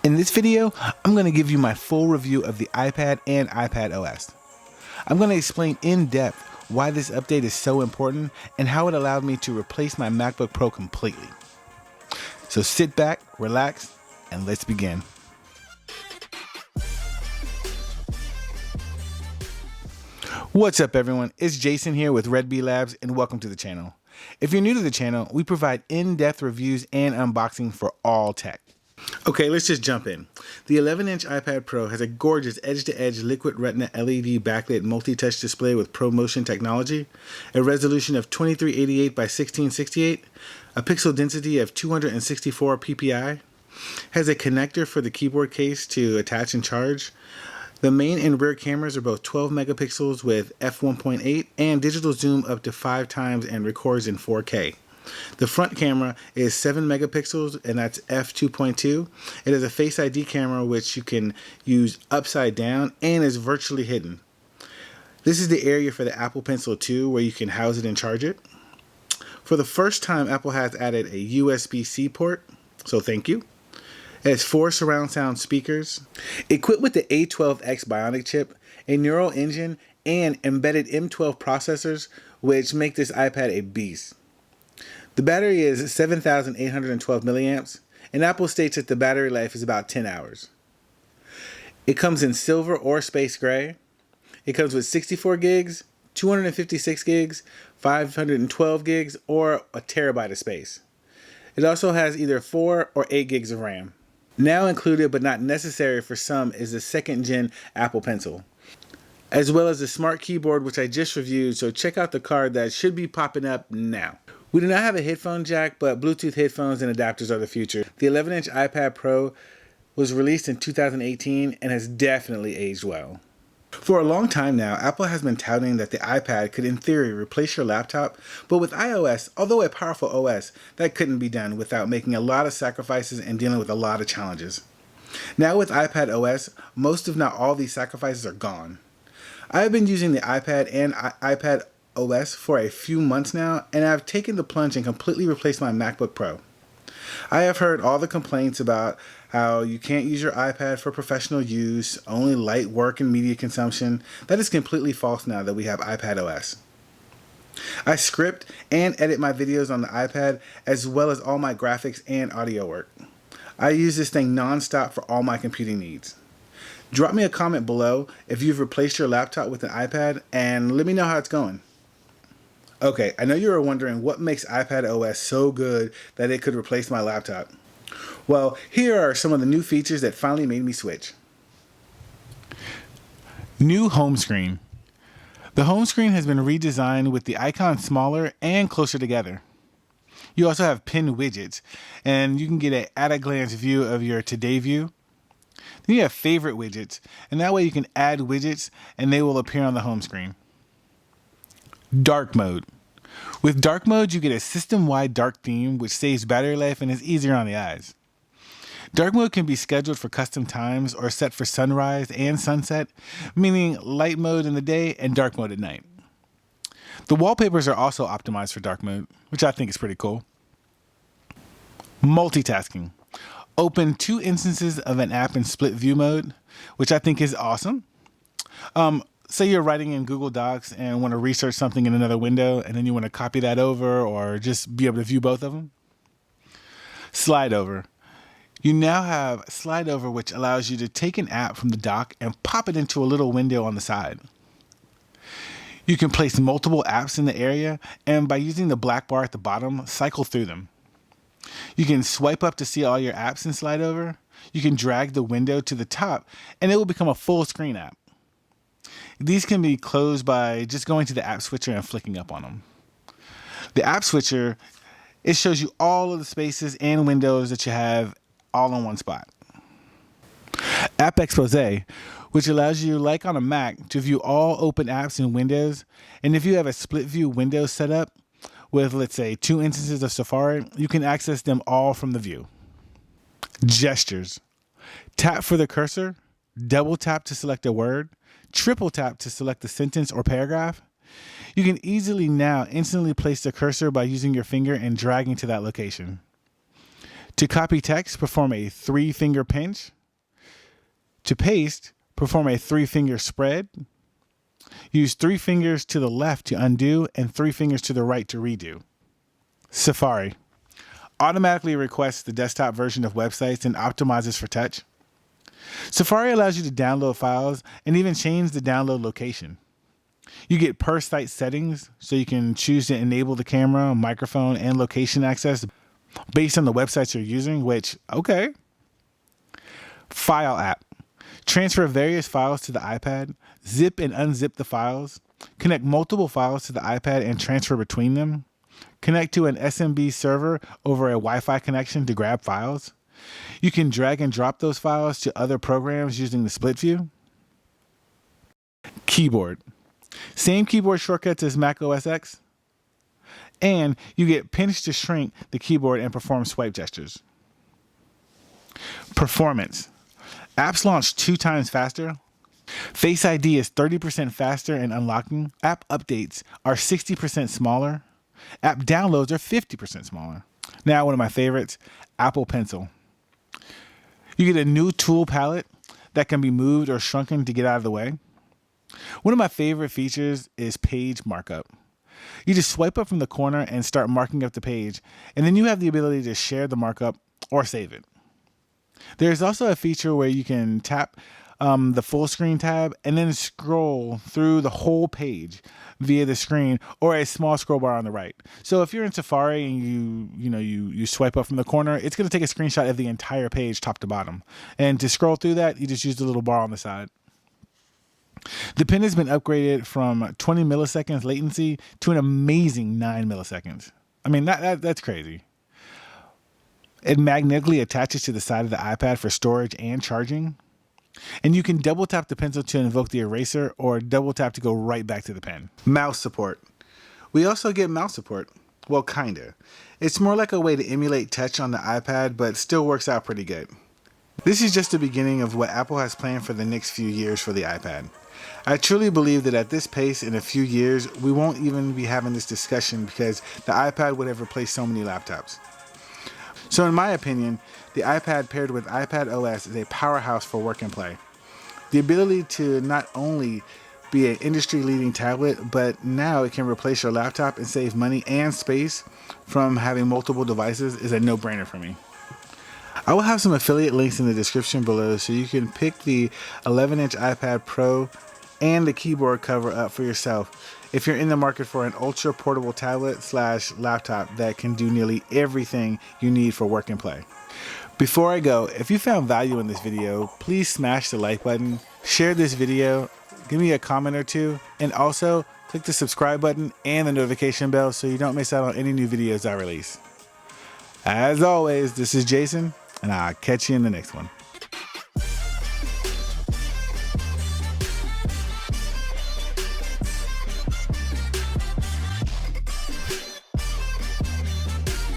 In this video, I'm going to give you my full review of the iPad and iPadOS. I'm going to explain in depth why this update is so important and how it allowed me to replace my MacBook Pro completely. So sit back, relax, and let's begin. What's up everyone, it's Jason here with Red Bee Labs and welcome to the channel. If you're new to the channel, we provide in-depth reviews and unboxing for all tech. Okay, let's just jump in. The 11-inch iPad Pro has a gorgeous edge-to-edge liquid retina LED backlit multi-touch display with ProMotion technology, a resolution of 2388 by 1668, a pixel density of 264 ppi, has a connector for the keyboard case to attach and charge. The main and rear cameras are both 12 megapixels with f1.8 and digital zoom up to 5 times and records in 4K. The front camera is 7 megapixels and that's f2.2. It is a Face ID camera which you can use upside down and is virtually hidden. This is the area for the Apple Pencil 2 where you can house it and charge it. For the first time, Apple has added a USB-C port, so thank you. It has 4 surround sound speakers. Equipped with the A12X Bionic chip, a neural engine, and embedded M12 processors, which make this iPad a beast. The battery is 7,812 milliamps, and Apple states that the battery life is about 10 hours. It comes in silver or space gray. It comes with 64 gigs, 256 gigs, 512 gigs, or a terabyte of space. It also has either 4 or 8 gigs of RAM. Now included but not necessary for some is the 2nd gen Apple Pencil, as well as the smart keyboard which I just reviewed, so check out the card that should be popping up now. We do not have a headphone jack, but Bluetooth headphones and adapters are the future. The 11-inch iPad Pro was released in 2018 and has definitely aged well. For a long time now, Apple has been touting that the iPad could in theory replace your laptop, but with iOS, although a powerful OS, that couldn't be done without making a lot of sacrifices and dealing with a lot of challenges. Now with iPadOS, most if not all these sacrifices are gone. I have been using the iPad and iPad OS for a few months now, and I've taken the plunge and completely replaced my MacBook Pro. I have heard all the complaints about how you can't use your iPad for professional use, only light work and media consumption. That is completely false now that we have iPadOS. I script and edit my videos on the iPad as well as all my graphics and audio work. I use this thing non-stop for all my computing needs. Drop me a comment below if you've replaced your laptop with an iPad and let me know how it's going. Okay, I know you were wondering what makes iPadOS so good that it could replace my laptop. Well, here are some of the new features that finally made me switch. New home screen. The home screen has been redesigned with the icons smaller and closer together. You also have pinned widgets, and you can get an at-a-glance view of your Today view. Then you have favorite widgets, and that way you can add widgets and they will appear on the home screen. Dark mode. With dark mode, you get a system-wide dark theme which saves battery life and is easier on the eyes. Dark mode can be scheduled for custom times or set for sunrise and sunset, meaning light mode in the day and dark mode at night. The wallpapers are also optimized for dark mode, which I think is pretty cool. Multitasking. Open 2 instances of an app in split view mode, which I think is awesome. Say you're writing in Google Docs and want to research something in another window, and then you want to copy that over or just be able to view both of them. Slide over. You now have slide over, which allows you to take an app from the dock and pop it into a little window on the side. You can place multiple apps in the area, and by using the black bar at the bottom, cycle through them. You can swipe up to see all your apps in slide over. You can drag the window to the top, and it will become a full screen app. These can be closed by just going to the app switcher and flicking up on them. The app switcher, it shows you all of the spaces and windows that you have all in one spot. App Expose, which allows you, like on a Mac, to view all open apps and windows. And if you have a split view window set up with, let's say, 2 instances of Safari, you can access them all from the view. Gestures. Tap for the cursor, double tap to select a word, triple tap to select the sentence or paragraph. You can easily now instantly place the cursor by using your finger and dragging to that location. To copy text, perform a 3-finger pinch. To paste, perform a 3-finger spread. Use 3 fingers to the left to undo and 3 fingers to the right to redo. Safari. Automatically requests the desktop version of websites and optimizes for touch. Safari allows you to download files and even change the download location. You get per site settings, so you can choose to enable the camera, microphone, and location access based on the websites you're using, which, okay. File app. Transfer various files to the iPad, zip and unzip the files, connect multiple files to the iPad and transfer between them, connect to an SMB server over a Wi-Fi connection to grab files. You can drag and drop those files to other programs using the split view. Keyboard. Same keyboard shortcuts as Mac OS X. And you get pinch to shrink the keyboard and perform swipe gestures. Performance. Apps launch 2 times faster. Face ID is 30% faster in unlocking. App updates are 60% smaller. App downloads are 50% smaller. Now, one of my favorites, Apple Pencil. You get a new tool palette that can be moved or shrunken to get out of the way. One of my favorite features is page markup. You just swipe up from the corner and start marking up the page, and then you have the ability to share the markup or save it. There's also a feature where you can tap the full screen tab and then scroll through the whole page via the screen or a small scroll bar on the right. So if you're in Safari and you swipe up from the corner, it's going to take a screenshot of the entire page top to bottom. And to scroll through that, you just use the little bar on the side. The pen has been upgraded from 20 milliseconds latency to an amazing 9 milliseconds. I mean, that's crazy. It magnetically attaches to the side of the iPad for storage and charging. And you can double tap the pencil to invoke the eraser or double tap to go right back to the pen. Mouse support. We also get mouse support. Well, kinda. It's more like a way to emulate touch on the iPad, but still works out pretty good. This is just the beginning of what Apple has planned for the next few years for the iPad. I truly believe that at this pace, in a few years, we won't even be having this discussion because the iPad would have replaced so many laptops. So in my opinion, the iPad paired with iPadOS is a powerhouse for work and play. The ability to not only be an industry-leading tablet, but now it can replace your laptop and save money and space from having multiple devices is a no-brainer for me. I will have some affiliate links in the description below so you can pick the 11-inch iPad Pro and the keyboard cover up for yourself if you're in the market for an ultra portable tablet / laptop that can do nearly everything you need for work and play. Before I go, if you found value in this video, please smash the like button, share this video, give me a comment or two, and also click the subscribe button and the notification bell so you don't miss out on any new videos I release. As always, this is Jason, and I'll catch you in the next one.